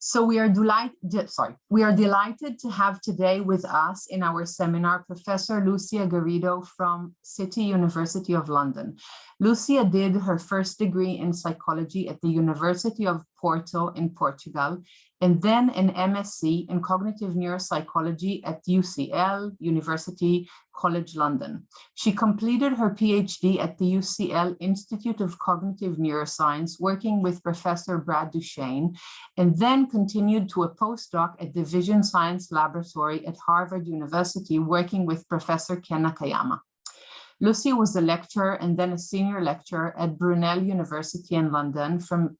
So we are delighted to have today with us in our seminar Professor Lucia Garrido from City University of London. Lucia did her first degree in psychology at the University of Porto in Portugal, and then an MSc in cognitive neuropsychology at UCL, University College London. She completed her PhD at the UCL Institute of Cognitive Neuroscience, working with Professor Brad Duchesne, and then continued to a postdoc at the Vision Science Laboratory at Harvard University, working with Professor Ken Nakayama. Lucia was a lecturer and then a senior lecturer at Brunel University in London from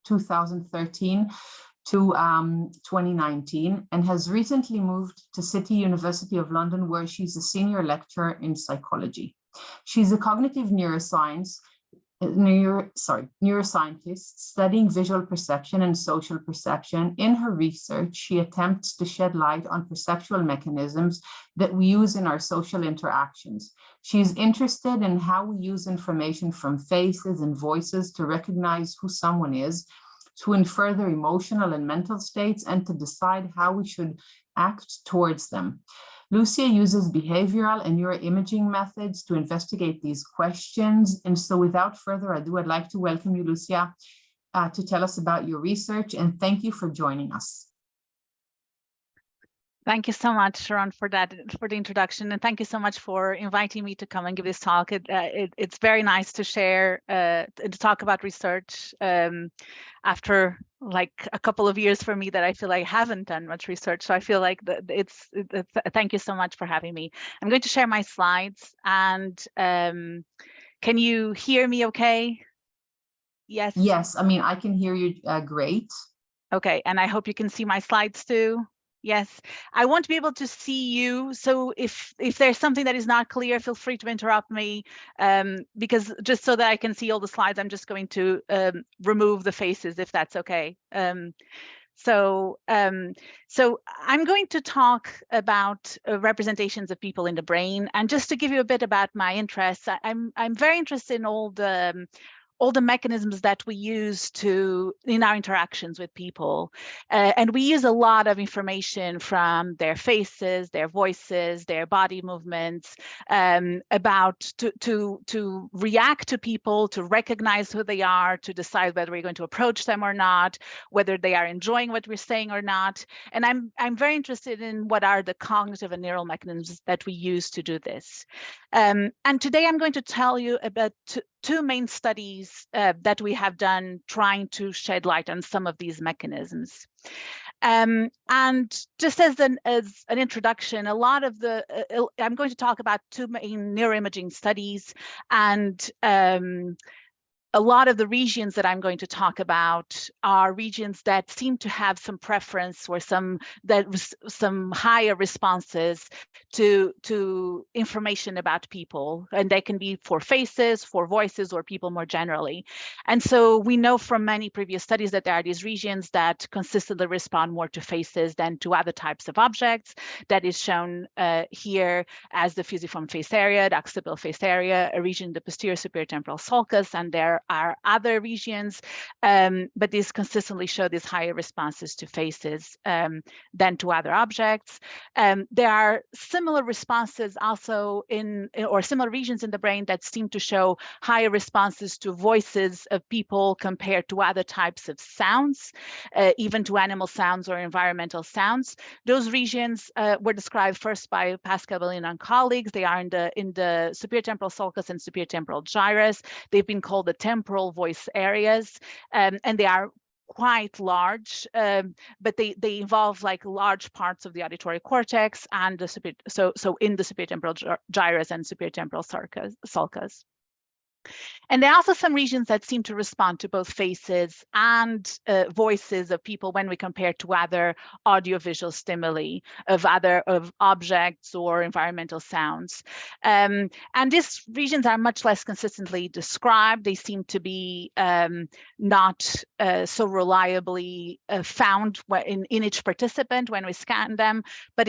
2013 to 2019, and has recently moved to City University of London, where she's a senior lecturer in psychology. She's a cognitive neuroscientist studying visual perception and social perception. In her research, she attempts to shed light on perceptual mechanisms that we use in our social interactions. She's interested in how we use information from faces and voices to recognize who someone is, to infer their emotional and mental states, and to decide how we should act towards them. Lucia uses behavioral and neuroimaging methods to investigate these questions. And so without further ado, I'd like to welcome you, Lucia, to tell us about your research, and thank you for joining us. Thank you so much, Sharon, for the introduction, and thank you so much for inviting me to come and give this talk. It's very nice to share, to talk about research after like a couple of years for me that I feel like I haven't done much research. So I feel like thank you so much for having me. I'm going to share my slides, and can you hear me okay? Yes. Yes, I mean, I can hear you great. Okay, and I hope you can see my slides too. Yes, I won't be able to see you, so if there's something that is not clear, feel free to interrupt me, because just so that I can see all the slides, I'm just going to remove the faces, if that's okay. So I'm going to talk about representations of people in the brain, and just to give you a bit about my interests, I'm very interested in all the mechanisms that we use in our interactions with people. And we use a lot of information from their faces, their voices, their body movements, to react to people, to recognize who they are, to decide whether we're going to approach them or not, whether they are enjoying what we're saying or not. And I'm very interested in what are the cognitive and neural mechanisms that we use to do this. And today I'm going to tell you about two main studies that we have done trying to shed light on some of these mechanisms. And just as an introduction, I'm going to talk about two main neuroimaging studies, and a lot of the regions that I'm going to talk about are regions that seem to have some preference or some higher responses to information about people, and they can be for faces, for voices, or people more generally. And so we know from many previous studies that there are these regions that consistently respond more to faces than to other types of objects. That is shown here as the fusiform face area, the occipital face area, a region, the posterior superior temporal sulcus, and there are other regions, but these consistently show these higher responses to faces than to other objects. There are similar responses also or similar regions in the brain that seem to show higher responses to voices of people compared to other types of sounds, even to animal sounds or environmental sounds. Those regions were described first by Pascal Bellin and colleagues. They are in the superior temporal sulcus and superior temporal gyrus. They've been called the temporal voice areas, and they are quite large, but they involve like large parts of the auditory cortex and so in the superior temporal gyrus and superior temporal sulcus. And there are also some regions that seem to respond to both faces and voices of people when we compare to other audiovisual stimuli of objects or environmental sounds. And these regions are much less consistently described. They seem to be not so reliably found in each participant when we scan them, but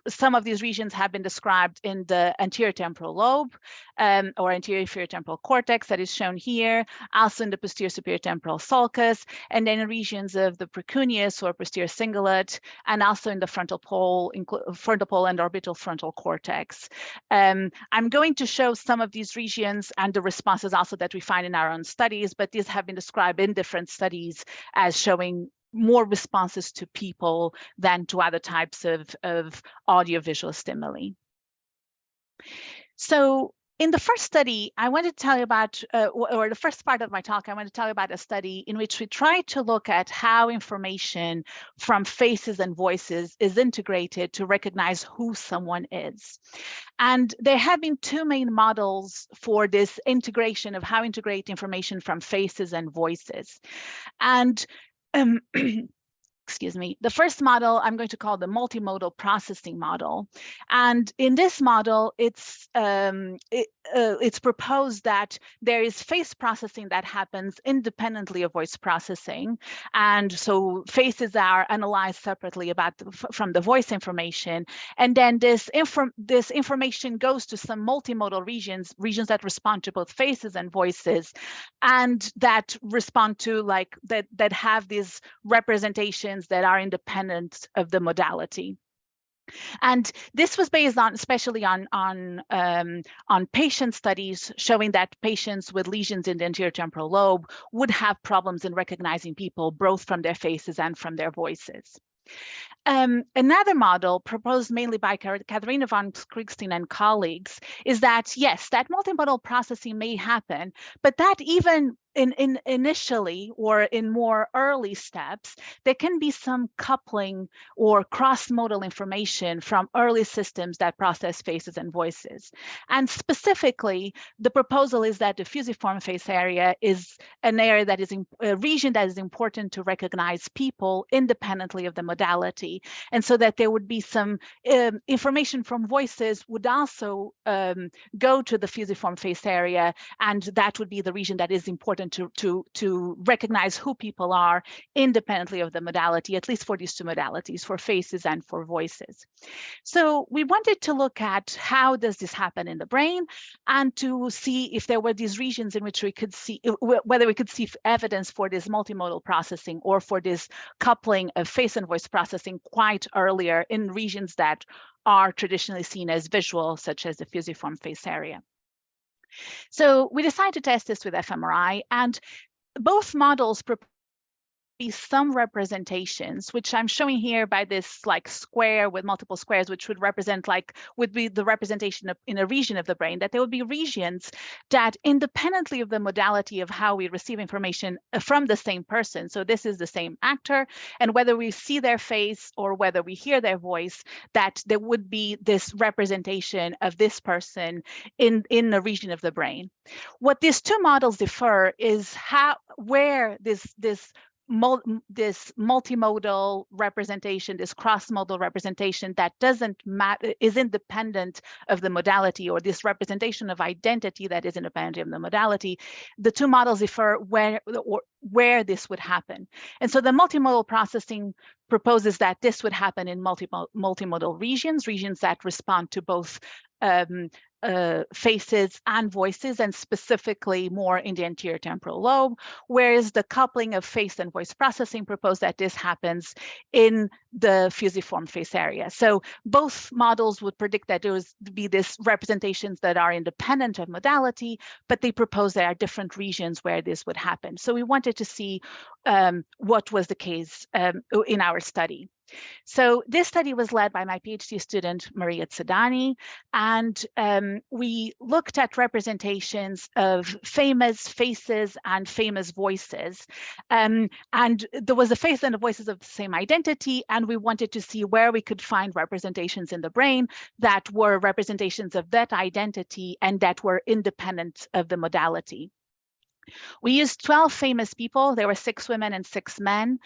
some of these regions have been described in the anterior temporal lobe or anterior inferior temporal cortex that is shown here, also in the posterior superior temporal sulcus, and then in regions of the precuneus or posterior cingulate, and also in the frontal pole and orbital frontal cortex. I'm going to show some of these regions and the responses also that we find in our own studies, but these have been described in different studies as showing more responses to people than to other types of audiovisual stimuli. So in the first study, I want to tell you about, or the first part of my talk, I want to tell you about a study in which we tried to look at how information from faces and voices is integrated to recognize who someone is. And there have been two main models for this integration of how integrate information from faces and voices. And excuse me, the first model I'm going to call the multimodal processing model. And in this model, it's proposed that there is face processing that happens independently of voice processing. And so faces are analyzed separately from the voice information. And then this information goes to some multimodal regions that respond to both faces and voices, and that respond to that have these representations that are independent of the modality. And this was based on, especially on patient studies showing that patients with lesions in the anterior temporal lobe would have problems in recognizing people both from their faces and from their voices. Another model proposed mainly by Katharina von Kriegstein and colleagues is that, yes, that multimodal processing may happen, but that even initially or in more early steps, there can be some coupling or cross-modal information from early systems that process faces and voices. And specifically, the proposal is that the fusiform face area is an area that is a region that is important to recognize people independently of the modality. And so that there would be some information from voices would also go to the fusiform face area, and that would be the region that is important to recognize who people are independently of the modality, at least for these two modalities, for faces and for voices. So we wanted to look at how does this happen in the brain, and to see if there were these regions in which we could see, whether we could see evidence for this multimodal processing or for this coupling of face and voice processing quite earlier in regions that are traditionally seen as visual, such as the fusiform face area. So we decided to test this with fMRI, and both models propose some representations, which I'm showing here by this square with multiple squares, which would be the representation in a region of the brain, that there would be regions that independently of the modality of how we receive information from the same person. So this is the same actor, and whether we see their face or whether we hear their voice, that there would be this representation of this person in a region of the brain. What these two models differ is where this multimodal representation, this cross-modal representation that doesn't matter, is independent of the modality, or this representation of identity that is independent of the modality. The two models differ where this would happen. And so the multimodal processing proposes that this would happen in multimodal regions that respond to both faces and voices, and specifically more in the anterior temporal lobe, whereas the coupling of face and voice processing propose that this happens in the fusiform face area. So both models would predict that there would be these representations that are independent of modality, but they propose there are different regions where this would happen. So we wanted to see what was the case in our study. So this study was led by my PhD student, Maria Tzadani, and we looked at representations of famous faces and famous voices. And there was a face and the voices of the same identity, and we wanted to see where we could find representations in the brain that were representations of that identity and that were independent of the modality. We used 12 famous people. There were 6 women and 6 men.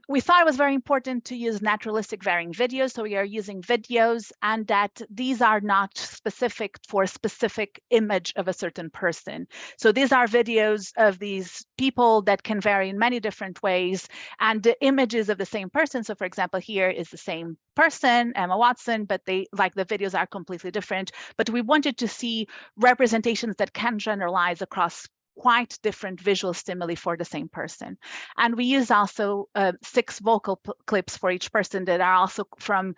we thought it was very important to use naturalistic varying videos. So we are using videos, and that these are not specific for a specific image of a certain person. So these are videos of these people that can vary in many different ways, and the images of the same person. So for example, here is the same person, Emma Watson, but the videos are completely different. But we wanted to see representations that can generalize across quite different visual stimuli for the same person. And we use also 6 vocal clips for each person that are also from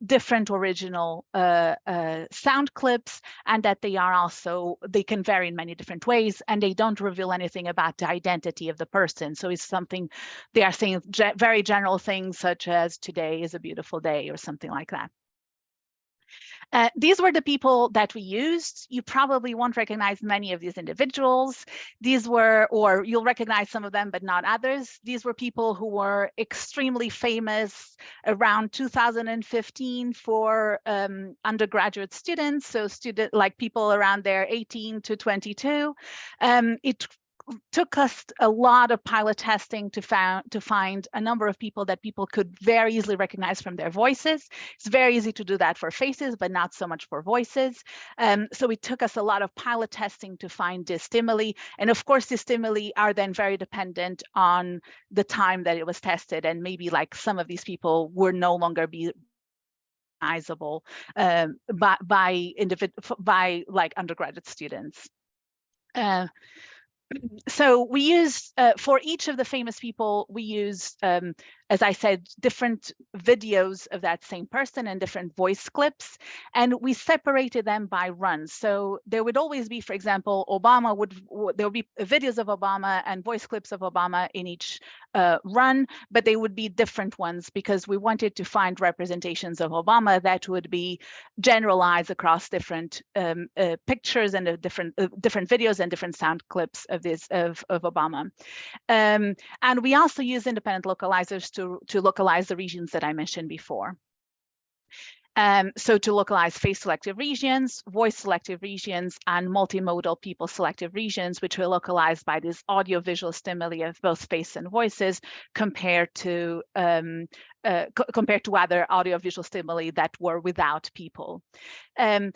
different original sound clips, and that they can vary in many different ways, and they don't reveal anything about the identity of the person. So it's something, they are saying very general things such as today is a beautiful day or something like that. These were the people that we used. You probably won't recognize many of these individuals. These were, or you'll recognize some of them, but not others. These were people who were extremely famous around 2015 for undergraduate students. So people around there 18 to 22. It took us a lot of pilot testing to find a number of people that people could very easily recognize from their voices. It's very easy to do that for faces, but not so much for voices. So it took us a lot of pilot testing to find the stimuli. And of course, the stimuli are then very dependent on the time that it was tested. And maybe like some of these people were no longer be recognizable by like undergraduate students. So we used, for each of the famous people, we used, as I said, different videos of that same person and different voice clips, and we separated them by runs. So there would always be, for example, there would be videos of Obama and voice clips of Obama in each run, but they would be different ones because we wanted to find representations of Obama that would be generalized across different pictures and different videos and different sound clips of Obama. And we also use independent localizers to localize the regions that I mentioned before. So to localize face selective regions, voice selective regions, and multimodal people selective regions, which were localized by this audio-visual stimuli of both face and voices compared to other audio-visual stimuli that were without people. In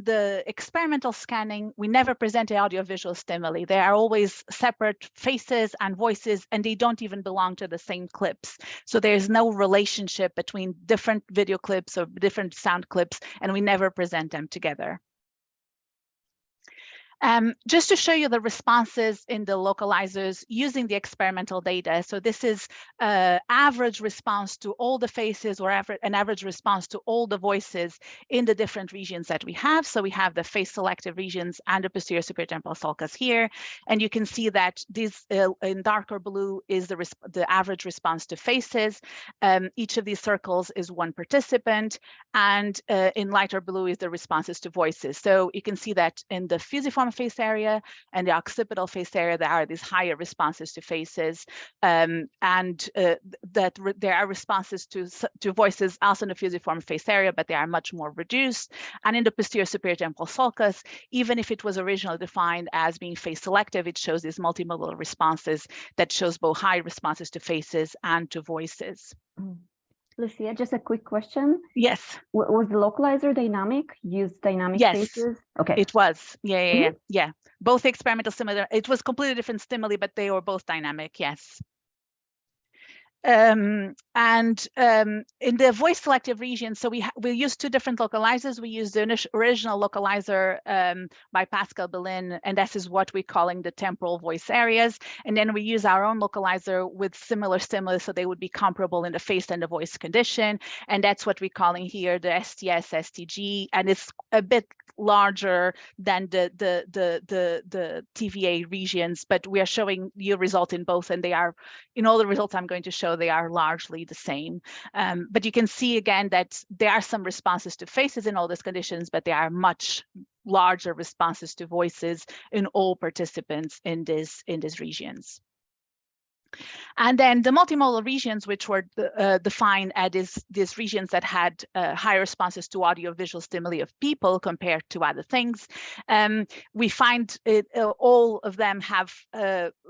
the experimental scanning, we never present the audio-visual stimuli. They are always separate faces and voices, and they don't even belong to the same clips. So there's no relationship between different video clips or different sound clips, and we never present them together. Just to show you the responses in the localizers using the experimental data. So this is average response to all the faces, or an average response to all the voices in the different regions that we have. So we have the face selective regions and the posterior superior temporal sulcus here. And you can see that this in darker blue is the average response to faces. Each of these circles is one participant, and in lighter blue is the responses to voices. So you can see that in the fusiform face area and the occipital face area, there are these higher responses to faces, and that there are responses to voices also in the fusiform face area, but they are much more reduced. And in the posterior superior temporal sulcus, even if it was originally defined as being face selective, it shows these multimodal responses that shows both high responses to faces and to voices. Lucia, just a quick question. Yes. Was the localizer dynamic? Used dynamic faces? Okay. It was. Yeah. Both experimental similar. It was completely different stimuli, but they were both dynamic. Yes. And in the voice selective region, so we use 2 different localizers. We use the original localizer by Pascal Bellin, and this is what we're calling the temporal voice areas. And then we use our own localizer with similar stimuli, so they would be comparable in the face and the voice condition. And that's what we're calling here the STS, STG, and it's a bit larger than the TVA regions, but we are showing you a result in both, and they are, in all the results I'm going to show, they are largely the same. But you can see again that there are some responses to faces in all these conditions, but there are much larger responses to voices in all participants in these regions. And then the multimodal regions, which were defined as these regions that had high responses to audio-visual stimuli of people compared to other things. We find all of them have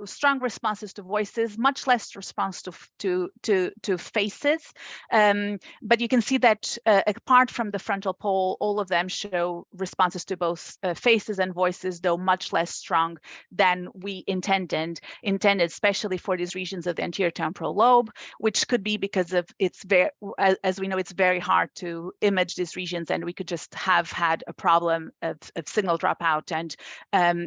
strong responses to voices, much less response to faces. But you can see that apart from the frontal pole, all of them show responses to both faces and voices, though much less strong than we intended, especially for these regions of the anterior temporal lobe, which could be because of it's very, as we know, it's very hard to image these regions, and we could just have had a problem of signal dropout. And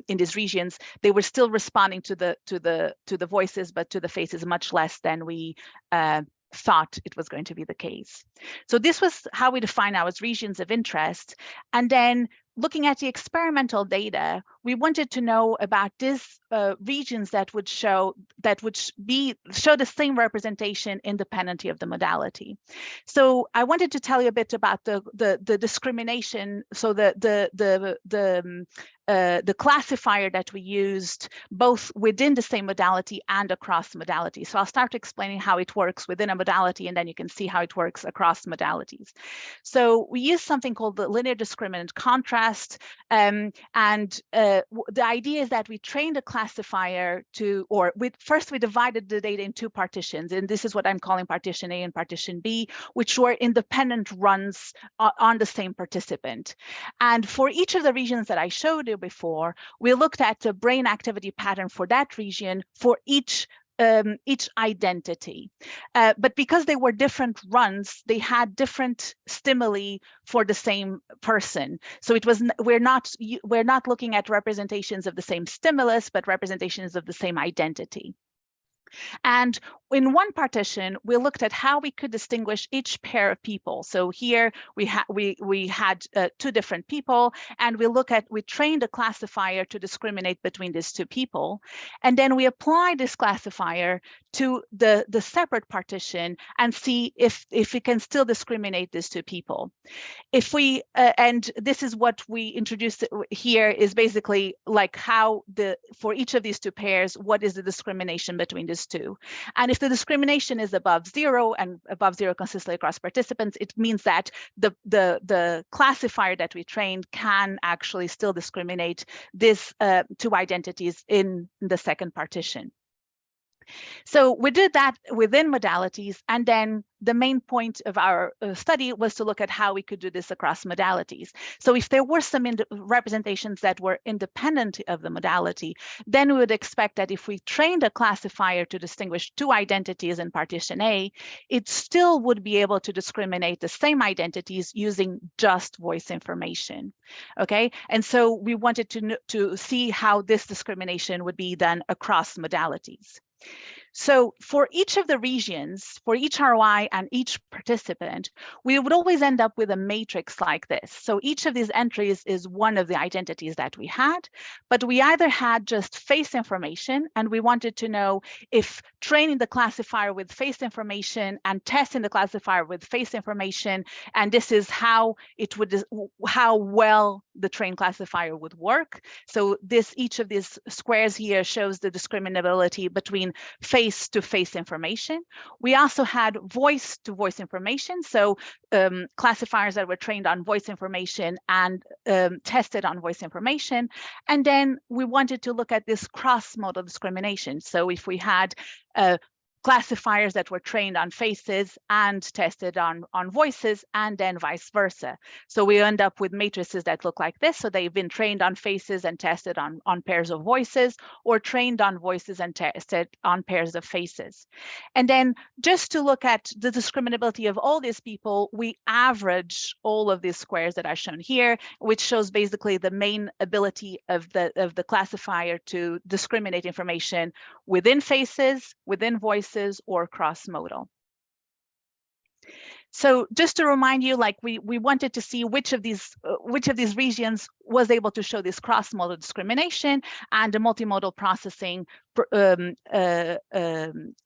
in these regions, they were still responding to the voices, but to the faces much less than we thought it was going to be the case. So this was how we define our regions of interest. And then looking at the experimental data, we wanted to know about these regions that would show the same representation independently of the modality. So I wanted to tell you a bit about the discrimination. So the classifier that we used both within the same modality and across modalities. So I'll start explaining how it works within a modality, and then you can see how it works across modalities. So we use something called the linear discriminant contrast. The idea is that we trained a classifier first we divided the data in two partitions, and this is what I'm calling partition A and partition B, which were independent runs on the same participant. And for each of the regions that I showed you before, we looked at the brain activity pattern for that region for each identity. But because they were different runs, they had different stimuli for the same person. So it was we're not looking at representations of the same stimulus, but representations of the same identity. And in one partition, we looked at how we could distinguish each pair of people. So here we had two different people, and we trained a classifier to discriminate between these two people. And then we applied this classifier to the separate partition and see if we can still discriminate these two people. If we, and this is what we introduced here, is basically like how for each of these two pairs, what is the discrimination between these two? And if the discrimination is above zero, and above zero consistently across participants, it means that the classifier that we trained can actually still discriminate these two identities in the second partition. So we did that within modalities, and then the main point of our study was to look at how we could do this across modalities. So if there were some representations that were independent of the modality, then we would expect that if we trained a classifier to distinguish two identities in partition A, it still would be able to discriminate the same identities using just voice information. Okay, and so we wanted to see how this discrimination would be done across modalities. So for each of the regions, for each ROI and each participant, we would always end up with a matrix like this. So each of these entries is one of the identities that we had, but we either had just face information, and we wanted to know if training the classifier with face information and testing the classifier with face information, and this is how well the trained classifier would work. So each of these squares here shows the discriminability between face-to-face information. We also had voice-to-voice information, so classifiers that were trained on voice information and tested on voice information. And then we wanted to look at this cross-modal discrimination. So if we had classifiers that were trained on faces and tested on voices, and then vice versa. So we end up with matrices that look like this. So they've been trained on faces and tested on pairs of voices, or trained on voices and tested on pairs of faces. And then just to look at the discriminability of all these people, we average all of these squares that are shown here, which shows basically the main ability of the classifier to discriminate information within faces, within voices, or cross-modal. So just to remind you, like we wanted to see which of these regions was able to show this cross-modal discrimination, and the multimodal processing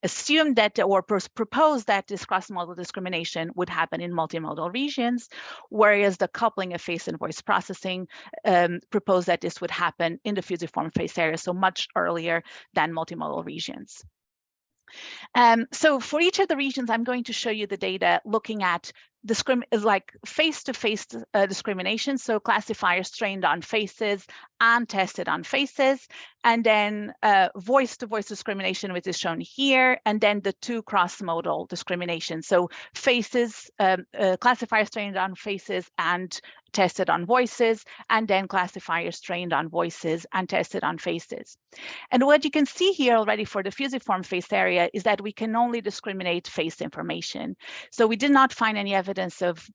assumed that, or proposed that this cross-modal discrimination would happen in multimodal regions, whereas the coupling of face and voice processing proposed that this would happen in the fusiform face area, so much earlier than multimodal regions. So for each of the regions, I'm going to show you the data looking at face-to-face discrimination, so classifiers trained on faces and tested on faces, and then voice-to-voice discrimination, which is shown here, and then the two cross-modal discrimination, so faces, classifiers trained on faces and tested on voices, and then classifiers trained on voices and tested on faces. And what you can see here already for the fusiform face area is that we can only discriminate face information. So we did not find any evidence of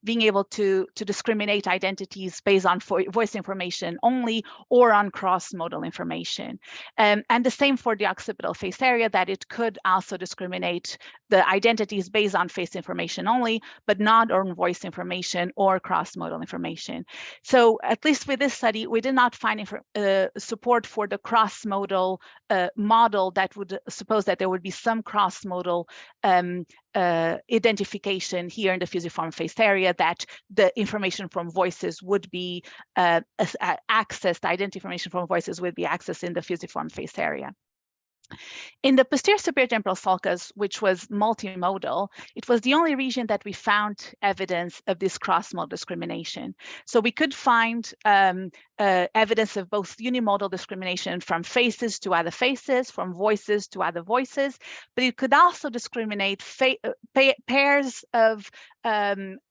being able to discriminate identities based on voice information only or on cross-modal information. And the same for the occipital face area, that it could also discriminate the identities based on face information only, but not on voice information or cross-modal information. So at least with this study, we did not find support for the cross-modal model that would suppose that there would be some cross-modal identification here in the fusiform face area, that the information from voices would be accessed, the identity information from voices would be accessed in the fusiform face area. In the posterior superior temporal sulcus, which was multimodal, it was the only region that we found evidence of this cross-modal discrimination. So we could find evidence of both unimodal discrimination from faces to other faces, from voices to other voices, but it could also discriminate pairs of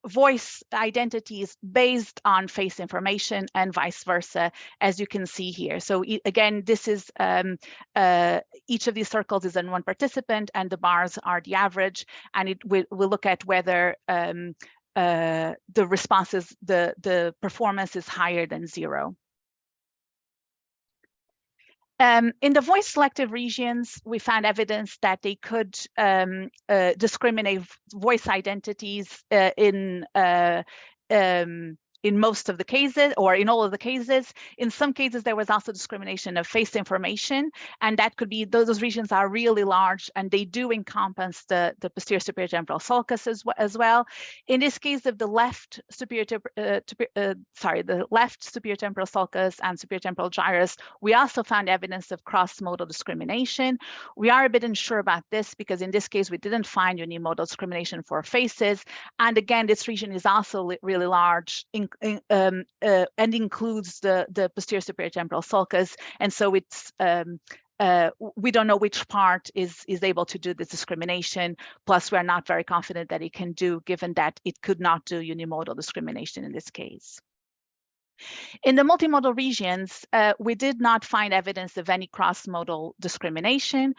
voice identities based on face information and vice versa, as you can see here. So again, this is each of these circles is in one participant, and the bars are the average, and we'll look at whether the responses, the performance is higher than 0. In the voice selective regions, we found evidence that they could discriminate voice identities in most of the cases, or in all of the cases. In some cases, there was also discrimination of face information, and that could be, those regions are really large, and they do encompass the posterior superior temporal sulcus as well. In this case of the left superior, the left superior temporal sulcus and superior temporal gyrus, we also found evidence of cross-modal discrimination. We are a bit unsure about this because in this case, we didn't find unimodal discrimination for faces. And again, this region is also really large, and includes the posterior superior temporal sulcus, and so it's we don't know which part is able to do this discrimination. Plus, we're not very confident that it can do, given that it could not do unimodal discrimination in this case. In the multimodal regions, we did not find evidence of any cross-modal discrimination.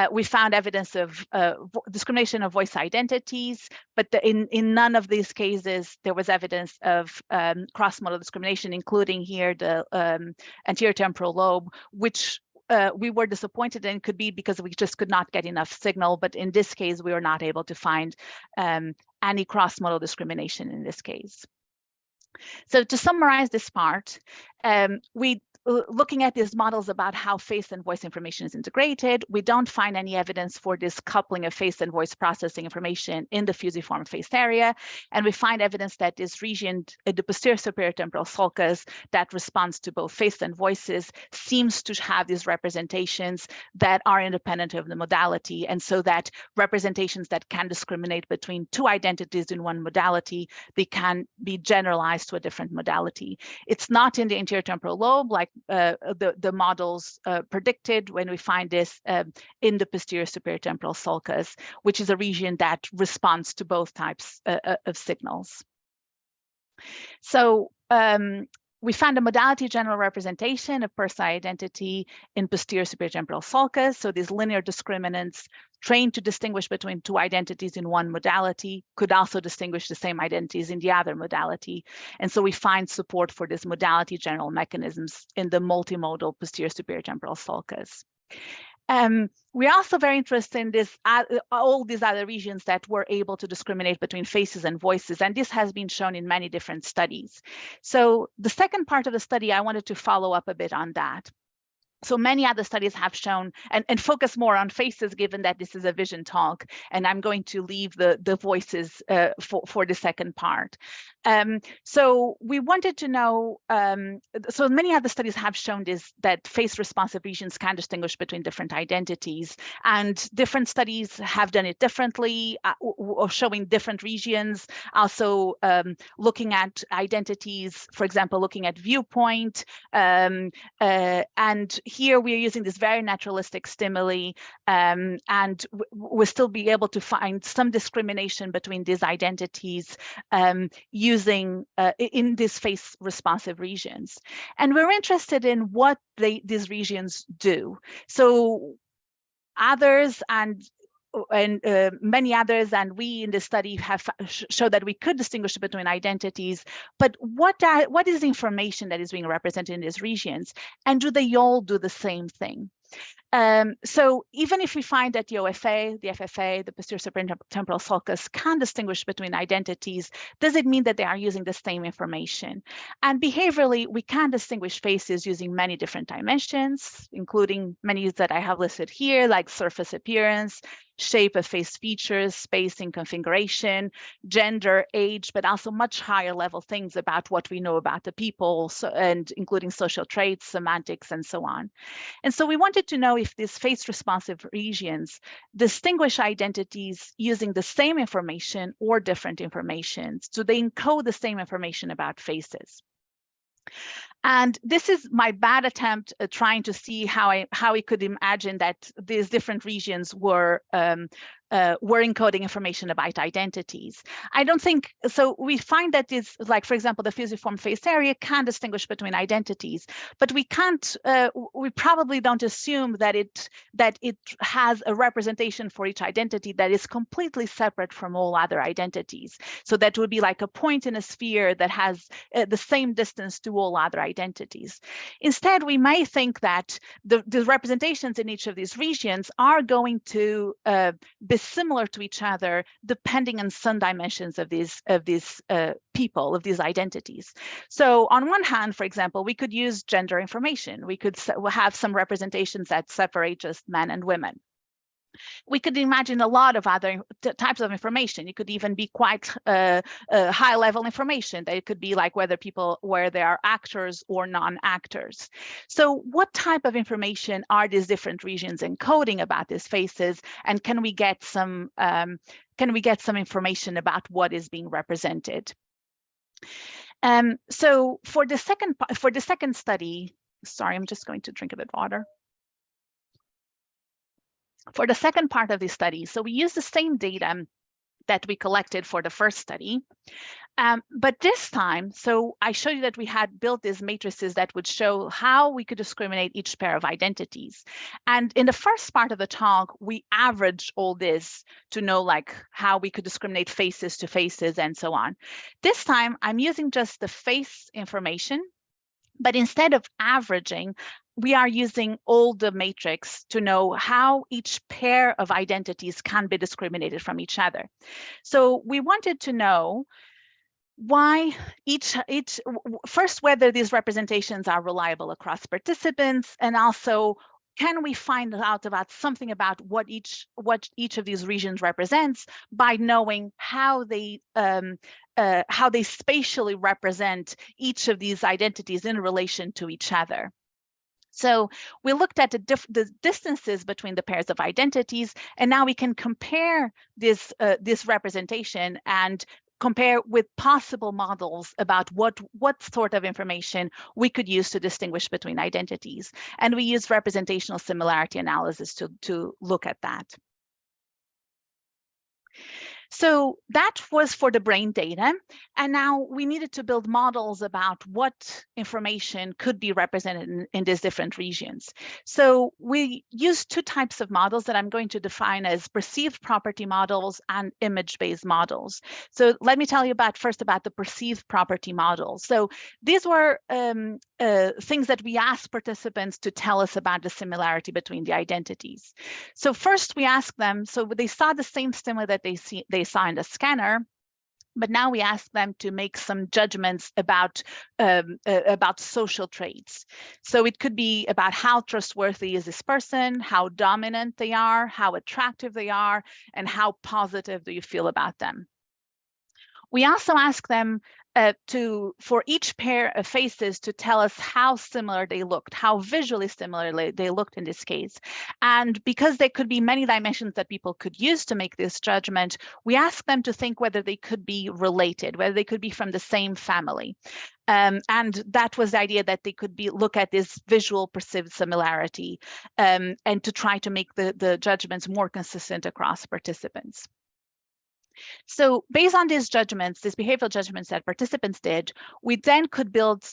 We found evidence of discrimination of voice identities, but in none of these cases, there was evidence of cross-modal discrimination, including here the anterior temporal lobe, which we were disappointed in, could be because we just could not get enough signal. But in this case, we were not able to find any cross-modal discrimination in this case. So to summarize this part, looking at these models about how face and voice information is integrated, we don't find any evidence for this coupling of face and voice processing information in the fusiform face area. And we find evidence that this region, the posterior superior temporal sulcus, that responds to both face and voices, seems to have these representations that are independent of the modality. And so that representations that can discriminate between two identities in one modality, they can be generalized to a different modality. It's not in the anterior temporal lobe, like the models predicted, when we find this in the posterior superior temporal sulcus, which is a region that responds to both types of signals. So we found a modality general representation of person identity in posterior superior temporal sulcus. So these linear discriminants trained to distinguish between two identities in one modality could also distinguish the same identities in the other modality. And so we find support for this modality general mechanisms in the multimodal posterior superior temporal sulcus. We're also very interested in this, all these other regions that were able to discriminate between faces and voices, and this has been shown in many different studies. So the second part of the study, I wanted to follow up a bit on that. So many other studies have shown, and focus more on faces, given that this is a vision talk, and I'm going to leave the voices for the second part. So we wanted to know, so many other studies have shown this, that face responsive regions can distinguish between different identities, and different studies have done it differently, or showing different regions, also looking at identities, for example, looking at viewpoint, and here we are using this very naturalistic stimuli, and we'll still be able to find some discrimination between these identities using in these face responsive regions. And we're interested in what these regions do. So others and many others, and we in the study have showed that we could distinguish between identities, but what is the information that is being represented in these regions, and do they all do the same thing? So even if we find that the OFA, the FFA, the posterior supratemporal sulcus can distinguish between identities, does it mean that they are using the same information? And behaviorally, we can distinguish faces using many different dimensions, including many that I have listed here, like surface appearance, shape of face features, spacing, configuration, gender, age, but also much higher level things about what we know about the people, and including social traits, semantics, and so on. And so we wanted to know if these face responsive regions distinguish identities using the same information or different information. Do they encode the same information about faces? And this is my bad attempt at trying to see how we could imagine that these different regions were encoding information about identities. I don't think so. We find that it's like, for example, the fusiform face area can distinguish between identities, but we can't. We probably don't assume that it has a representation for each identity that is completely separate from all other identities. So that would be like a point in a sphere that has the same distance to all other identities. Instead, we may think that the representations in each of these regions are going to be similar to each other depending on some dimensions of these people, of these identities. So on one hand, for example, we could use gender information. We could have some representations that separate just men and women. We could imagine a lot of other types of information. It could even be quite high level information. That it could be like whether they are actors or non-actors. So what type of information are these different regions encoding about these faces? And can we get some information about what is being represented? So for the second study, sorry, I'm just going to drink a bit of water. For the second part of the study, so we use the same data that we collected for the first study, but this time, so I showed you that we had built these matrices that would show how we could discriminate each pair of identities. And in the first part of the talk, we averaged all this to know like how we could discriminate faces to faces and so on. This time, I'm using just the face information, but instead of averaging, we are using all the matrix to know how each pair of identities can be discriminated from each other. So we wanted to know why first, whether these representations are reliable across participants, and also can we find out about something about what each of these regions represents by knowing how they spatially represent each of these identities in relation to each other. So we looked at the distances between the pairs of identities, and now we can compare this representation and compare with possible models about what sort of information we could use to distinguish between identities. And we use representational similarity analysis to look at that. So that was for the brain data. And now we needed to build models about what information could be represented in these different regions. So we used two types of models that I'm going to define as perceived property models and image-based models. So let me tell you first about the perceived property models. So these were things that we asked participants to tell us about the similarity between the identities. So first we asked them, so they saw the same stimuli that they saw in the scanner, But now we ask them to make some judgments about social traits. So it could be about how trustworthy is this person, how dominant they are, how attractive they are, and how positive do you feel about them. We also ask them for each pair of faces to tell us how similar they looked, how visually similar they looked in this case. And because there could be many dimensions that people could use to make this judgment, we ask them to think whether they could be related, whether they could be from the same family. And that was the idea, that they could look at this visual perceived similarity and to try to make the judgments more consistent across participants. So based on these judgments, these behavioral judgments that participants did, we then could build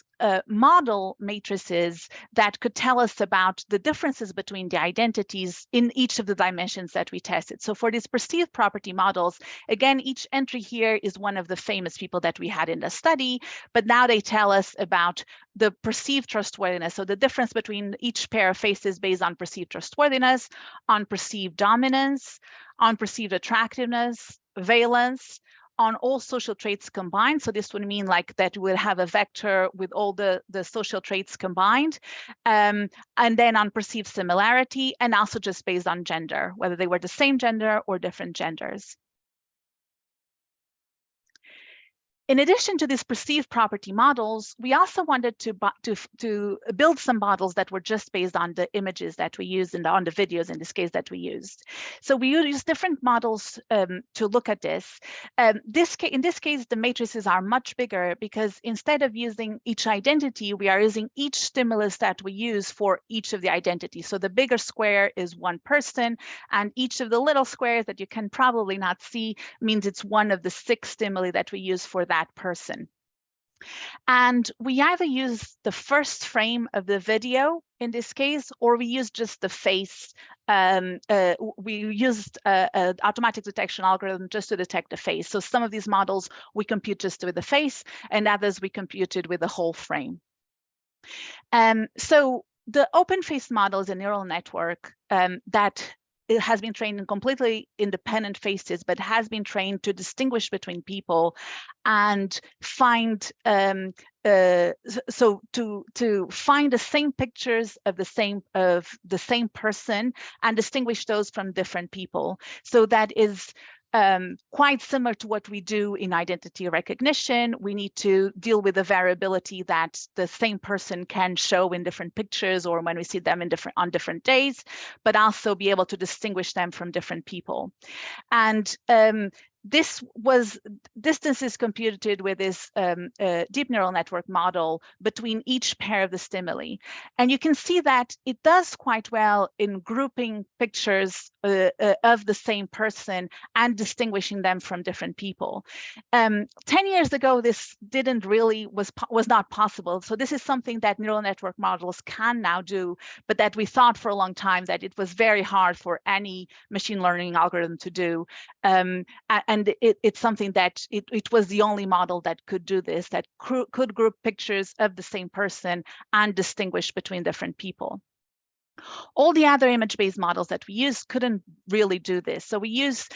model matrices that could tell us about the differences between the identities in each of the dimensions that we tested. So for these perceived property models, again, each entry here is one of the famous people that we had in the study, but now they tell us about the perceived trustworthiness. So the difference between each pair of faces based on perceived trustworthiness, on perceived dominance, on perceived attractiveness, valence, on all social traits combined. So this would mean like that we'll have a vector with all the social traits combined, and then on perceived similarity, and also just based on gender, whether they were the same gender or different genders. In addition to these perceived property models, we also wanted to build some models that were just based on the images that we used and on the videos, in this case, that we used. So we used different models to look at this. In this case, the matrices are much bigger because instead of using each identity, we are using each stimulus that we use for each of the identities. So the bigger square is one person, and each of the little squares that you can probably not see means it's one of the 6 stimuli that we use for that person. And we either use the first frame of the video in this case, or we use just the face. We used an automatic detection algorithm just to detect the face. So some of these models we compute just with the face, and others we computed with the whole frame. So the open face model is a neural network that it has been trained in completely independent faces, but has been trained to distinguish between people and find so to find the same pictures of the same person and distinguish those from different people. So that is quite similar to what we do in identity recognition. We need to deal with the variability that the same person can show in different pictures or when we see them on different days, but also be able to distinguish them from different people. And this distance is computed with this deep neural network model between each pair of the stimuli. And you can see that it does quite well in grouping pictures of the same person and distinguishing them from different people. 10 years ago, this was not possible. So this is something that neural network models can now do, but that we thought for a long time that it was very hard for any machine learning algorithm to do. And it's something that it was the only model that could do this, that could group pictures of the same person and distinguish between different people. All the other image-based models that we use couldn't really do this. So we use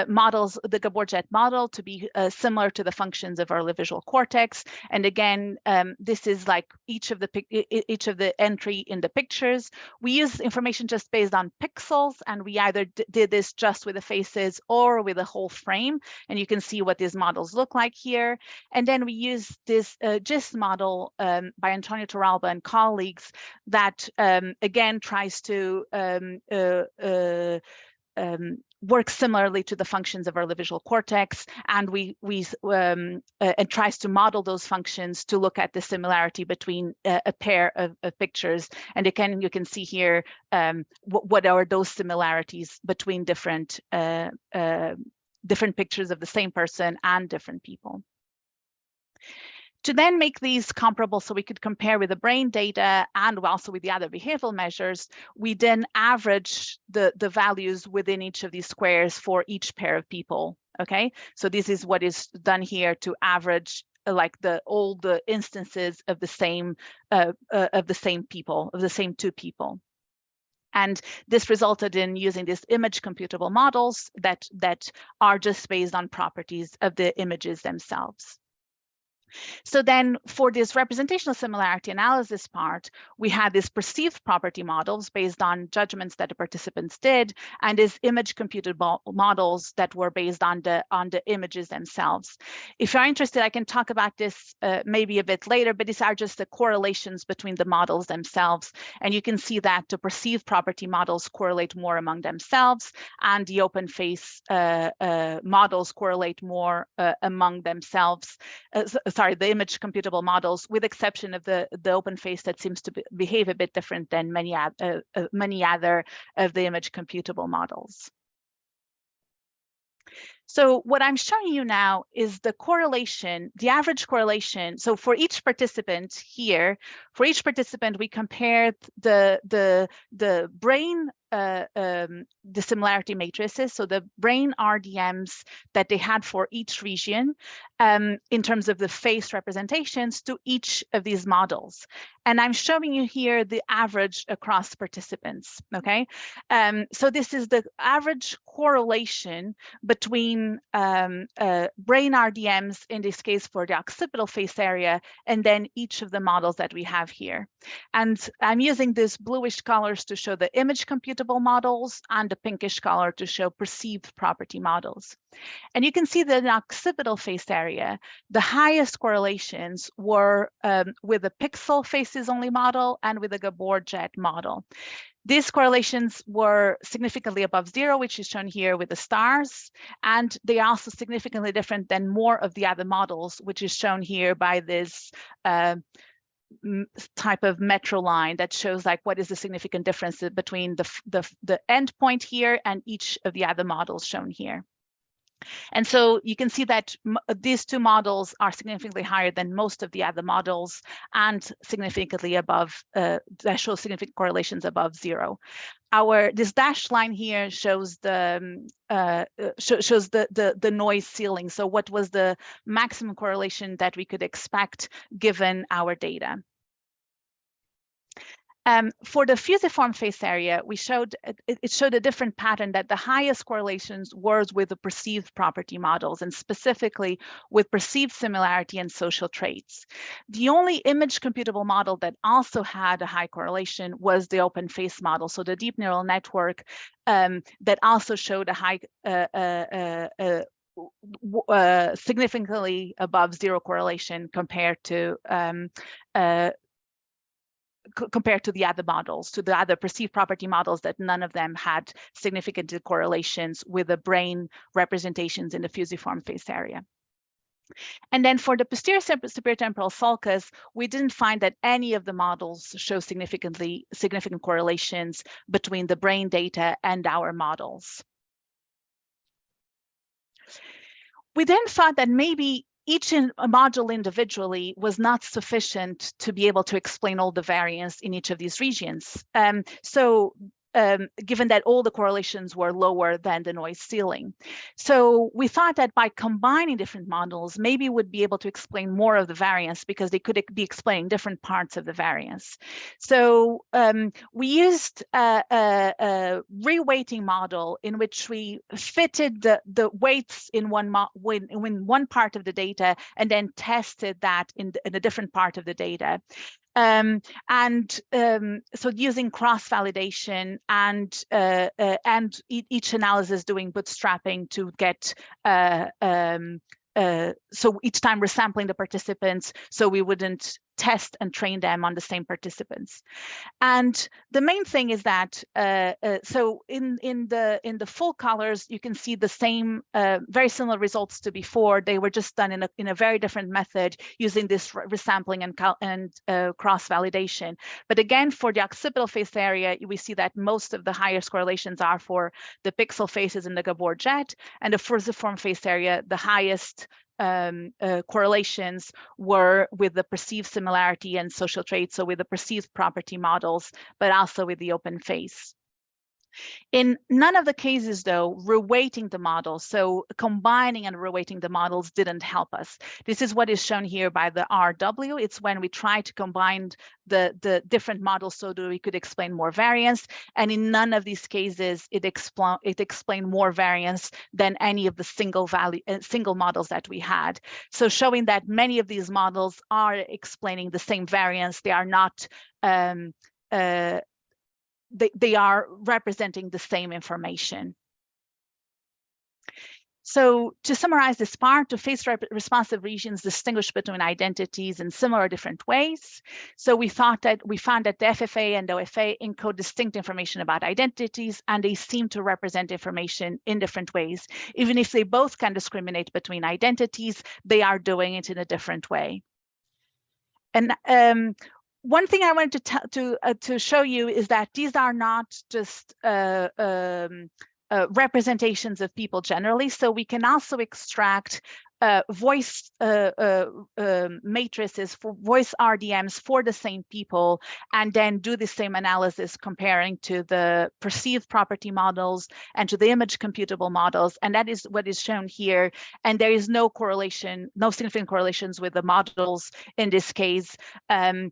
models, the Gabor-Jet model, to be similar to the functions of early visual cortex. And again, this is like each of the entry in the pictures. We use information just based on pixels, and we either did this just with the faces or with the whole frame. And you can see what these models look like here. And then we use this GIST model by Antonio Torralba and colleagues that, again, tries to work similarly to the functions of early visual cortex, and and tries to model those functions to look at the similarity between a pair of pictures. And again, you can see here what are those similarities between different pictures of the same person and different people. To then make these comparable so we could compare with the brain data and also with the other behavioral measures, we then average the values within each of these squares for each pair of people, okay? So this is what is done here to average like all the instances of the same people, of the same 2 people. And this resulted in using these image-computable models that are just based on properties of the images themselves. So then for this representational similarity analysis part, we had these perceived property models based on judgments that the participants did, and these image-computable models that were based on the images themselves. If you're interested, I can talk about this maybe a bit later, but these are just the correlations between the models themselves. And you can see that the perceived property models correlate more among themselves, and the open face models correlate more among themselves. Sorry, the image computable models, with exception of the open face that seems to behave a bit different than many other of the image computable models. So what I'm showing you now is the correlation, the average correlation. So for each participant here, for each participant, we compared the brain the similarity matrices, so the brain RDMs that they had for each region in terms of the face representations to each of these models. And I'm showing you here the average across participants, okay? So this is the average correlation between brain RDMs, in this case for the occipital face area, and then each of the models that we have here. And I'm using these bluish colors to show the image computable models and the pinkish color to show perceived property models. And you can see that in the occipital face area, the highest correlations were with the pixel faces only model and with the Gabor jet model. These correlations were significantly above 0, which is shown here with the stars, and they are also significantly different than more of the other models, which is shown here by this type of metro line that shows like what is the significant difference between the endpoint here and each of the other models shown here. And so you can see that these two models are significantly higher than most of the other models and significantly above, that shows significant correlations above 0. This dashed line here shows the noise ceiling. So what was the maximum correlation that we could expect given our data? For the fusiform face area, it showed a different pattern, that the highest correlations were with the perceived property models, and specifically with perceived similarity and social traits. The only image computable model that also had a high correlation was the open face model, so the deep neural network that also showed a high significantly above 0 correlation compared to the other models, to the other perceived property models, that none of them had significant correlations with the brain representations in the fusiform face area. And then for the posterior superior temporal sulcus, we didn't find that any of the models show significant correlations between the brain data and our models. We then thought that maybe each module individually was not sufficient to be able to explain all the variance in each of these regions. Given that all the correlations were lower than the noise ceiling. So we thought that by combining different models, maybe would be able to explain more of the variance, because they could be explaining different parts of the variance. So we used a reweighting model in which we fitted the weights in one part of the data and then tested that in a different part of the data. So using cross-validation and each analysis doing bootstrapping to get so each time resampling the participants, so we wouldn't test and train them on the same participants. And the main thing is that so in the full colors, you can see the same very similar results to before. They were just done in a very different method using this resampling and cross-validation. But again, for the occipital face area, we see that most of the highest correlations are for the pixel faces in the Gabor jet, and the fusiform face area, the highest correlations were with the perceived similarity and social traits, so with the perceived property models, but also with the open face. In none of the cases, though, reweighting the models, so combining and reweighting the models didn't help us. This is what is shown here by the RW. It's when we try to combine the different models so that we could explain more variance. And in none of these cases, it explained more variance than any of the single models that we had. So showing that many of these models are explaining the same variance. They are not they are representing the same information. So to summarize this part, the face-responsive regions distinguish between identities in similar different ways. So we found that the FFA and OFA encode distinct information about identities, and they seem to represent information in different ways. Even if they both can discriminate between identities, they are doing it in a different way. And one thing I wanted to show you is that these are not just representations of people generally. So we can also extract voice matrices for voice RDMs for the same people, and then do the same analysis comparing to the perceived property models and to the image-computable models. And that is what is shown here. And there is no correlation, no significant correlations with the models in this case. The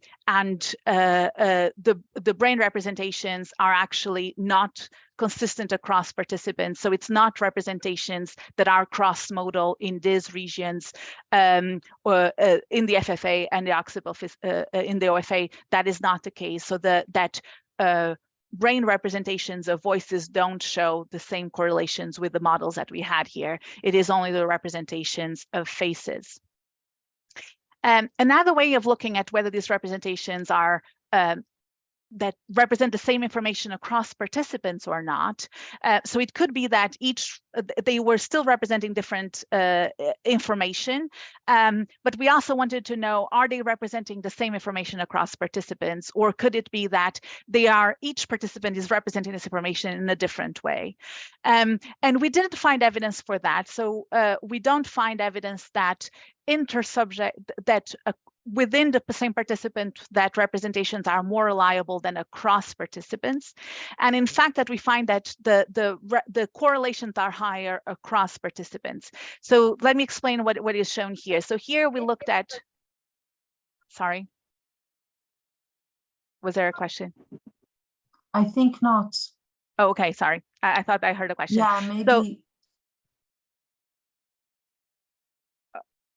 brain representations are actually not consistent across participants. So it's not representations that are cross-modal in these regions or in the FFA and the occipital in the OFA. That is not the case. So that brain representations of voices don't show the same correlations with the models that we had here. It is only the representations of faces. Another way of looking at whether these representations are that represent the same information across participants or not. So it could be that they were still representing different information, but we also wanted to know, are they representing the same information across participants, or could it be that each participant is representing this information in a different way? And we didn't find evidence for that. So we don't find evidence that within the same participant that representations are more reliable than across participants. And in fact, that we find that the correlations are higher across participants. So let me explain what is shown here. So here we looked at, sorry, was there a question? I think not. Oh, okay, sorry. I thought I heard a question. Yeah, maybe.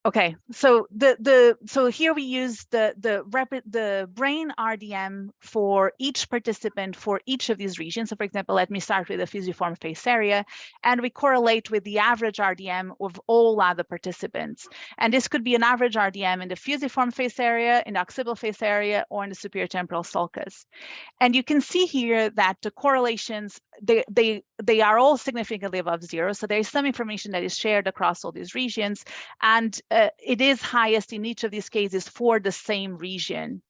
Okay, so so here we use the brain RDM for each participant for each of these regions. So for example, let me start with the fusiform face area, and we correlate with the average RDM of all other participants. And this could be an average RDM in the fusiform face area, in the occipital face area, or in the superior temporal sulcus. And you can see here that the correlations, they are all significantly above zero. So there is some information that is shared across all these regions, and it is highest in each of these cases for the same region.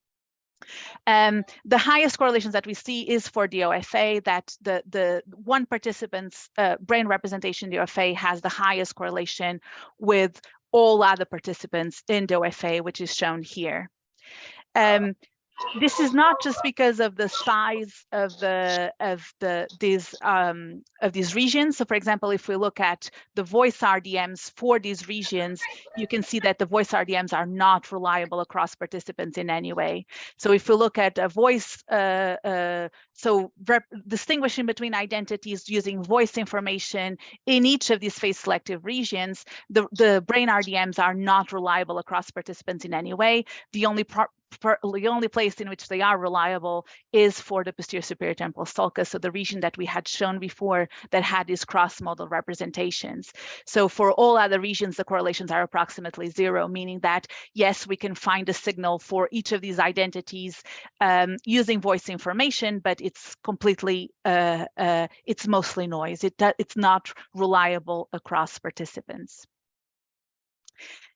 The highest correlations that we see is for the OFA, that the one participant's brain representation in the OFA has the highest correlation with all other participants in the OFA, which is shown here. This is not just because of the size of these regions. So for example, if we look at the voice RDMs for these regions, you can see that the voice RDMs are not reliable across participants in any way. So if we look at a voice, distinguishing between identities using voice information in each of these face selective regions, the brain RDMs are not reliable across participants in any way. The only place in which they are reliable is for the posterior superior temporal sulcus, so the region that we had shown before that had these cross-modal representations. So for all other regions, the correlations are approximately zero, meaning that, yes, we can find a signal for each of these identities using voice information, but it's completely, it's mostly noise. It's not reliable across participants.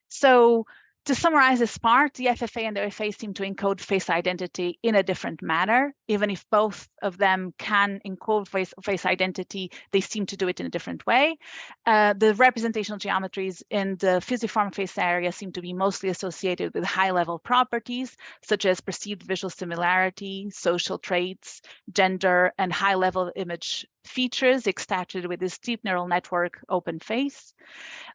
So, to summarize this part, the FFA and the OFA seem to encode face identity in a different manner. Even if both of them can encode face identity, they seem to do it in a different way. The representational geometries in the fusiform face area seem to be mostly associated with high-level properties, such as perceived visual similarity, social traits, gender, and high-level image features extracted with this deep neural network open face,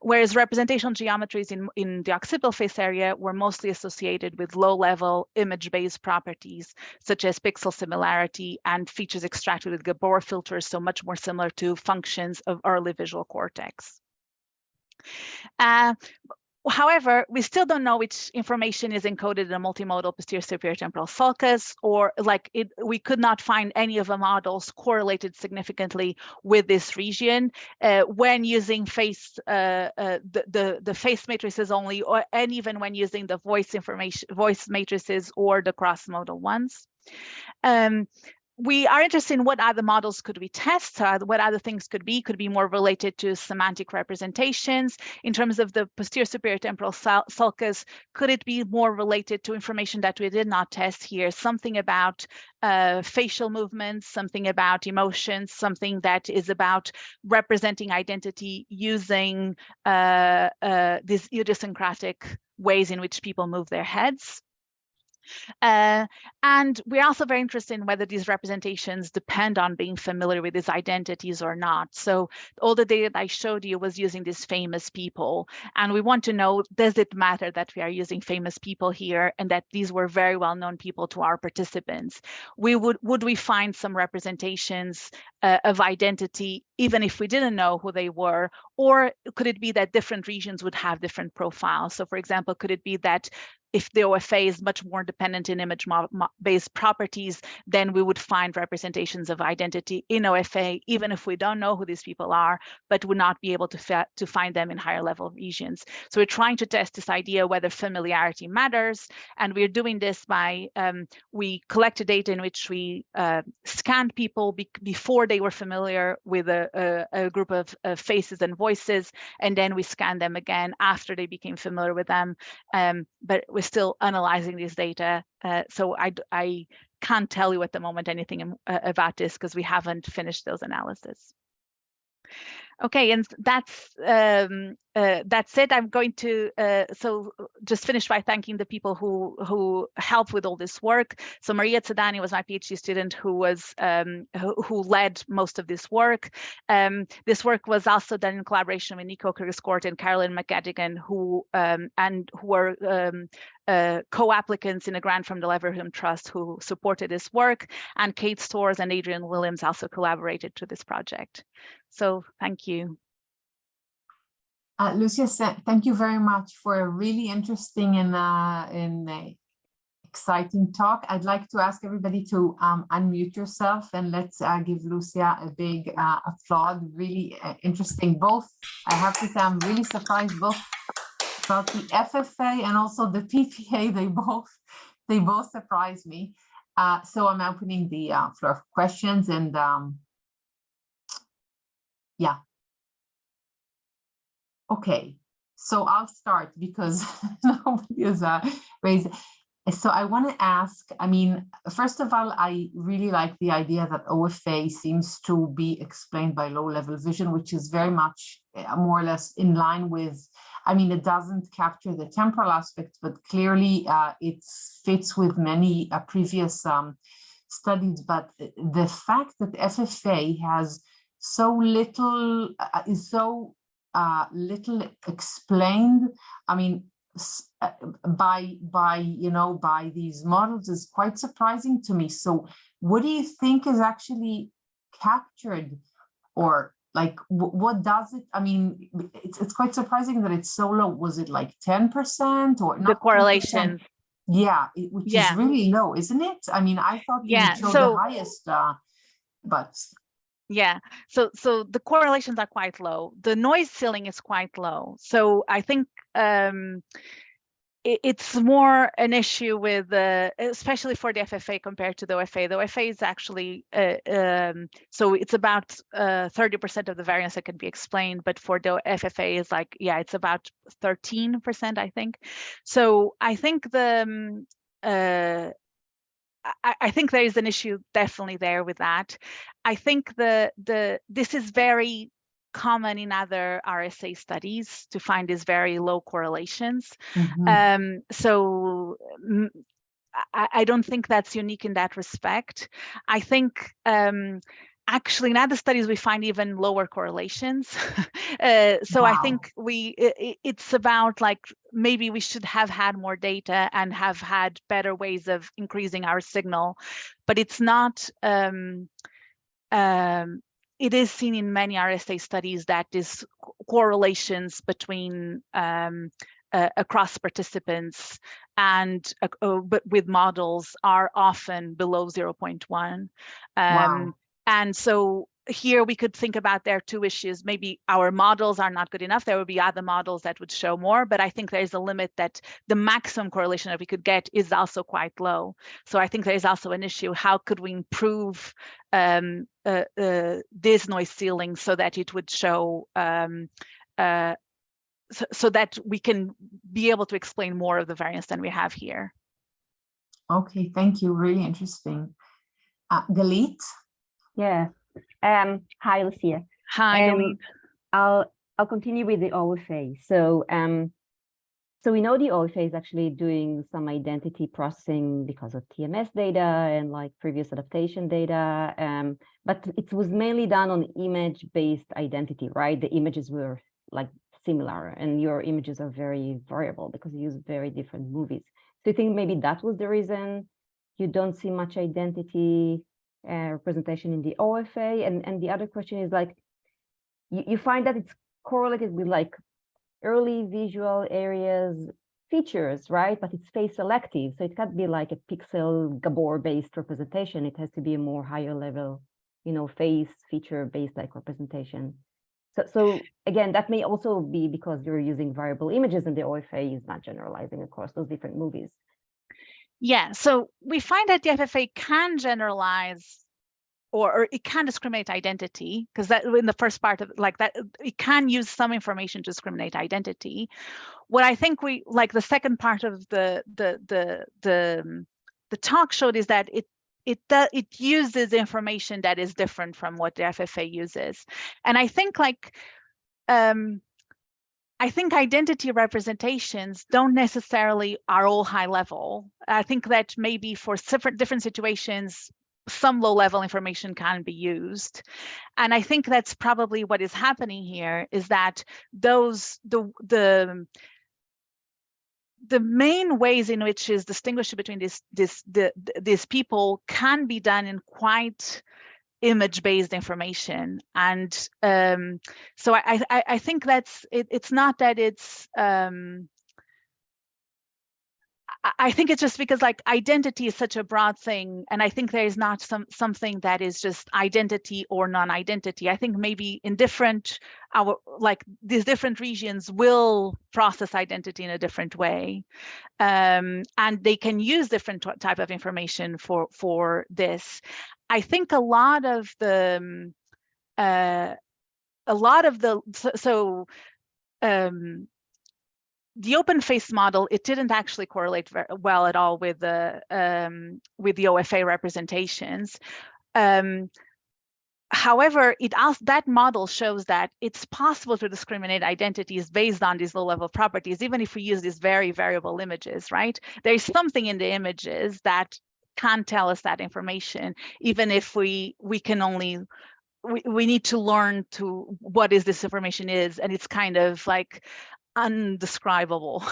whereas representational geometries in the occipital face area were mostly associated with low-level image-based properties, such as pixel similarity and features extracted with Gabor filters, so much more similar to functions of early visual cortex. However, we still don't know which information is encoded in a multimodal posterior superior temporal sulcus, or we could not find any of the models correlated significantly with this region when using face the face matrices only, and even when using the voice matrices or the cross-modal ones. We are interested in what other models could we test, what other things could be more related to semantic representations. In terms of the posterior superior temporal sulcus, could it be more related to information that we did not test here, something about facial movements, something about emotions, something that is about representing identity using these idiosyncratic ways in which people move their heads. And we're also very interested in whether these representations depend on being familiar with these identities or not. So all the data that I showed you was using these famous people. And we want to know, does it matter that we are using famous people here and that these were very well-known people to our participants? Would we find some representations of identity, even if we didn't know who they were? Or could it be that different regions would have different profiles? So for example, could it be that if the OFA is much more dependent in image-based properties, then we would find representations of identity in OFA, even if we don't know who these people are, but would not be able to find them in higher level regions. So we're trying to test this idea whether familiarity matters, and we're doing this by, we collected data in which we scanned people before they were familiar with a group of faces and voices, and then we scanned them again after they became familiar with them. But we're still analyzing this data, so I can't tell you at the moment anything about this because we haven't finished those analyses. Okay, and that's it. I'm going to so just finish by thanking the people who helped with all this work. So Maria Tzadani was my PhD student who was who led most of this work. This work was also done in collaboration with Nico Kirgiscourt and Carolyn McGettigan, who were co-applicants in a grant from the Leverhulme Trust who supported this work, and Kate Storrs and Adrian Williams also collaborated to this project. So thank you. Lucia, thank you very much for a really interesting and exciting talk. I'd like to ask everybody to unmute yourself, and let's give Lucia a big applaud. Really interesting. Both, I have to say, I'm really surprised both about the FFA and also the PPA. They both surprised me. So I'm opening the floor for questions, and yeah. Okay, so I'll start because nobody is raised. So I want to ask, I mean, first of all, I really like the idea that OFA seems to be explained by low-level vision, which is very much more or less in line with, I mean, it doesn't capture the temporal aspects, but clearly it fits with many previous studies. But the fact that FFA has so little, is so little explained, I mean, by these models is quite surprising to me. So what do you think is actually captured, or like what does it, I mean, it's quite surprising that it's so low. Was it like 10% or not? The correlation. Yeah, which is really low, isn't it? I mean, I thought you would show the highest, but yeah, so the correlations are quite low. The noise ceiling is quite low. So I think it's more an issue with, especially for the FFA compared to the OFA. The OFA is actually, so it's about 30% of the variance that can be explained, but for the FFA is like, yeah, it's about 13%, I think. So I think I think there is an issue definitely there with that. I think this is very common in other RSA studies to find these very low correlations. So I don't think that's unique in that respect. I think actually, in other studies, we find even lower correlations. So I think it's about like, maybe we should have had more data and have had better ways of increasing our signal, but it's not, it is seen in many RSA studies that these correlations between across participants and but with models are often below 0.1. And so here we could think about there are two issues. Maybe our models are not good enough. There would be other models that would show more, but I think there's a limit that the maximum correlation that we could get is also quite low. So I think there's also an issue. How could we improve this noise ceiling so that it would show so that we can be able to explain more of the variance than we have here. Okay, thank you. Really interesting. Galit? Yeah. Hi, Lucia. Hi, Galit. I'll continue with the OFA. So we know the OFA is actually doing some identity processing because of TMS data and like previous adaptation data, but it was mainly done on image-based identity, right? The images were like similar, and your images are very variable because you use very different movies. So you think maybe that was the reason you don't see much identity representation in the OFA? And the other question is like, you find that it's correlated with like early visual areas features, right? But it's face selective, so it can't be like a pixel Gabor based representation. It has to be a more higher level, you know, face feature based like representation. So again, that may also be because you're using variable images and the OFA is not generalizing across those different movies. Yeah, so we find that the FFA can generalize or it can discriminate identity, because that in the first part of like that, it can use some information to discriminate identity. What I think we like the second part of the talk showed is that it uses information that is different from what the FFA uses. And I think like I think identity representations don't necessarily are all high level. I think that maybe for different situations, some low level information can be used. And I think that's probably what is happening here is that the main ways in which is distinguished between these people can be done in quite image-based information. And so I think that's it's not that it's I think it's just because like identity is such a broad thing, and I think there is not something that is just identity or non-identity. I think maybe in different like these different regions will process identity in a different way, and they can use different type of information for this. I think a lot of the the open face model, it didn't actually correlate very well at all with the OFA representations. However, that model shows that it's possible to discriminate identities based on these low-level properties, even if we use these very variable images, right? There's something in the images that can tell us that information, even if we can only we need to learn to what is this information is, and it's kind of like undescribable.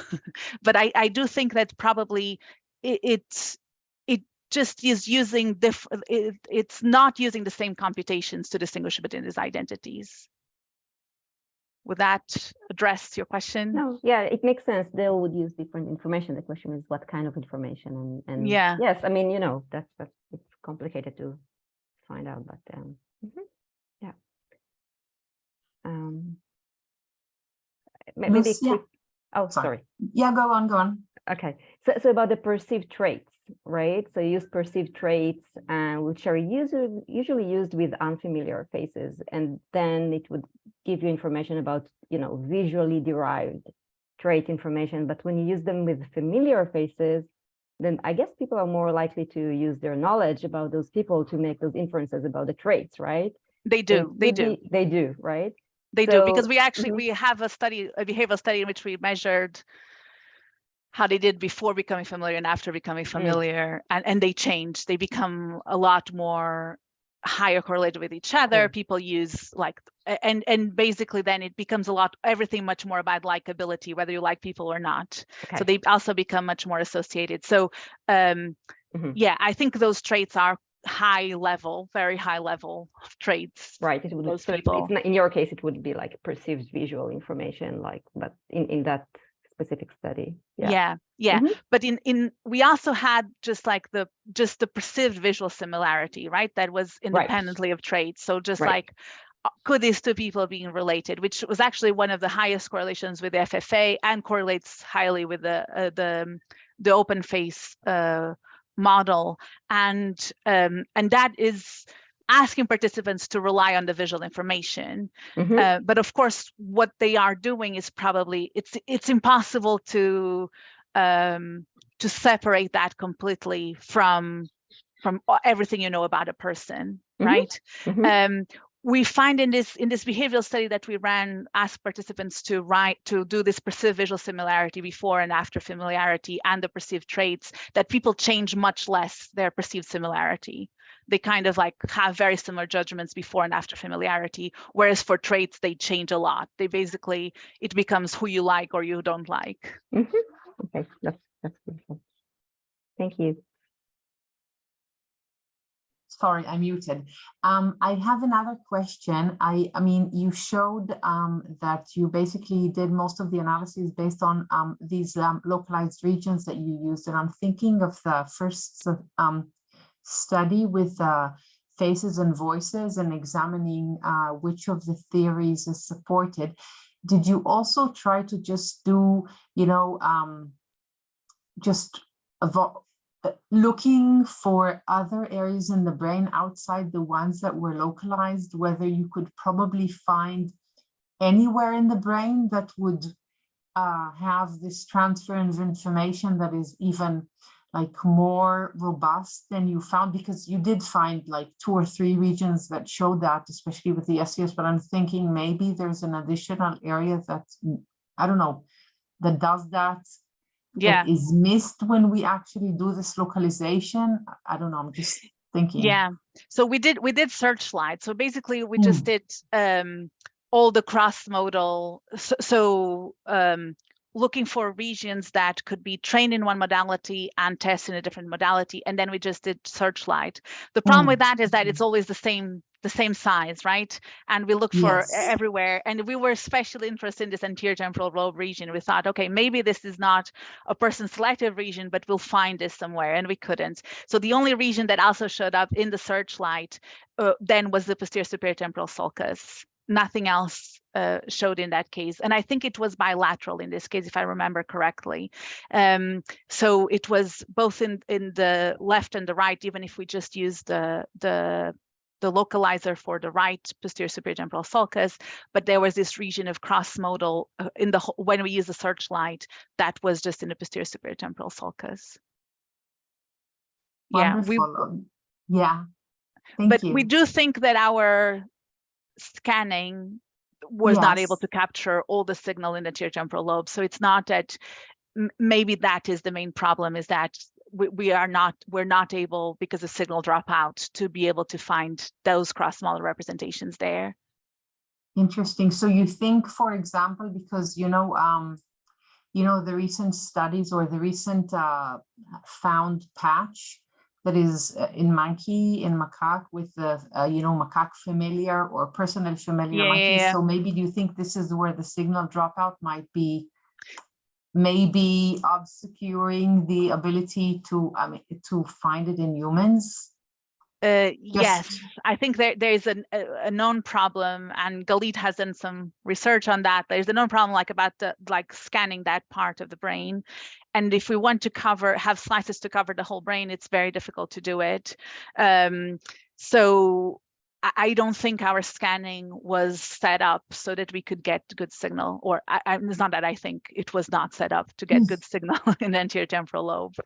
But I do think that probably it just is using it's not using the same computations to distinguish between these identities. Would that address your question? No, yeah, it makes sense. They would use different information. The question is what kind of information, and yeah, yes, I mean, you know, that's it's complicated to find out, but yeah. Maybe Lucia. Oh, sorry. Yeah, go on. Okay, so about the perceived traits, right? So you use perceived traits, which are usually used with unfamiliar faces, and then it would give you information about, you know, visually derived trait information. But when you use them with familiar faces, then I guess people are more likely to use their knowledge about those people to make those inferences about the traits, right? They do. They do, right? They do, because we actually we have a behavioral study in which we measured how they did before becoming familiar and after becoming familiar, and they change. They become a lot more higher correlated with each other. Cool. People use like, and basically then it becomes everything much more about likability, whether you like people or not. Okay. So they also become much more associated. So yeah, I think those traits are high level, very high level traits. Right. It would, those so people. it's not, in your case, it would be like perceived visual information, like, but in that specific study. Yeah. But in we also had just the perceived visual similarity, right? That was independently of traits. So just like, could these two people be related, which was actually one of the highest correlations with the FFA and correlates highly with the open face model, and that is asking participants to rely on the visual information. But of course, what they are doing is probably it's impossible to separate that completely from everything you know about a person, right? We find in this behavioral study that we ran, asked participants to do this perceived visual similarity before and after familiarity and the perceived traits, that people change much less their perceived similarity. They kind of like have very similar judgments before and after familiarity, whereas for traits, they change a lot. They basically, it becomes who you like or you don't like. Okay, that's beautiful. Thank you. Sorry, I muted. I have another question. I mean, you showed that you basically did most of the analysis based on these localized regions that you used. And I'm thinking of the first study with faces and voices and examining which of the theories is supported. Did you also try to just do, just looking for other areas in the brain outside the ones that were localized, whether you could probably find anywhere in the brain that would have this transfer of information that is even like more robust than you found? Because you did find like 2 or 3 regions that showed that, especially with the SES, but I'm thinking maybe there's an additional area that, I don't know, that does that. Yeah, that is missed when we actually do this localization. I don't know, I'm just thinking. Yeah, so we did Searchlight. So basically we just did all the cross-modal, looking for regions that could be trained in one modality and test in a different modality, and then we just did Searchlight. The problem with that is that it's always the same size, right? And we look for everywhere, and we were especially interested in this anterior temporal lobe region. We thought, okay, maybe this is not a person selective region, but we'll find this somewhere, and we couldn't. So the only region that also showed up in the Searchlight then was the posterior superior temporal sulcus. Nothing else showed in that case. And I think it was bilateral in this case, if I remember correctly. So it was both in the left and the right, even if we just used the localizer for the right posterior superior temporal sulcus, but there was this region of cross-modal when we use the Searchlight that was just in the posterior superior temporal sulcus. Wonderful. Thank you. We do think that our scanning was not able to capture all the signal in the anterior temporal lobe. So it's not that maybe that is the main problem, is that we're not able, because of signal dropout, to be able to find those cross-modal representations there. Interesting. So you think, for example, because the recent studies or the recent found patch that is in macaque with the macaque familiar or personal familiar monkey. So maybe do you think this is where the signal dropout might be, maybe obscuring the ability to find it in humans? Yes, I think there's a known problem, and Galit has done some research on that. There's a known problem about scanning that part of the brain, and if we want to have slices to cover the whole brain, it's very difficult to do it. So I don't think our scanning was set up so that we could get good signal, or it's not that I think it was not set up to get good signal in the anterior temporal lobe.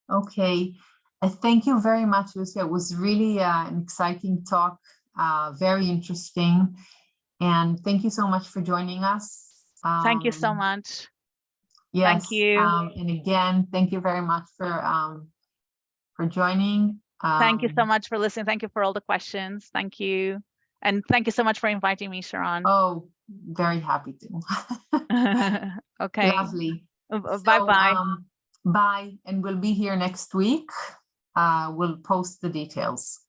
Okay. Thank you very much, Lucia. It was really an exciting talk, very interesting. And thank you so much for joining us. Thank you so much. Yes. Thank you. And again, thank you very much for joining. Thank you so much for listening. Thank you for all the questions. Thank you. And thank you so much for inviting me, Sharon. Oh, very happy to. Okay. Lovely. Bye-bye. Bye. And we'll be here next week. We'll post the details.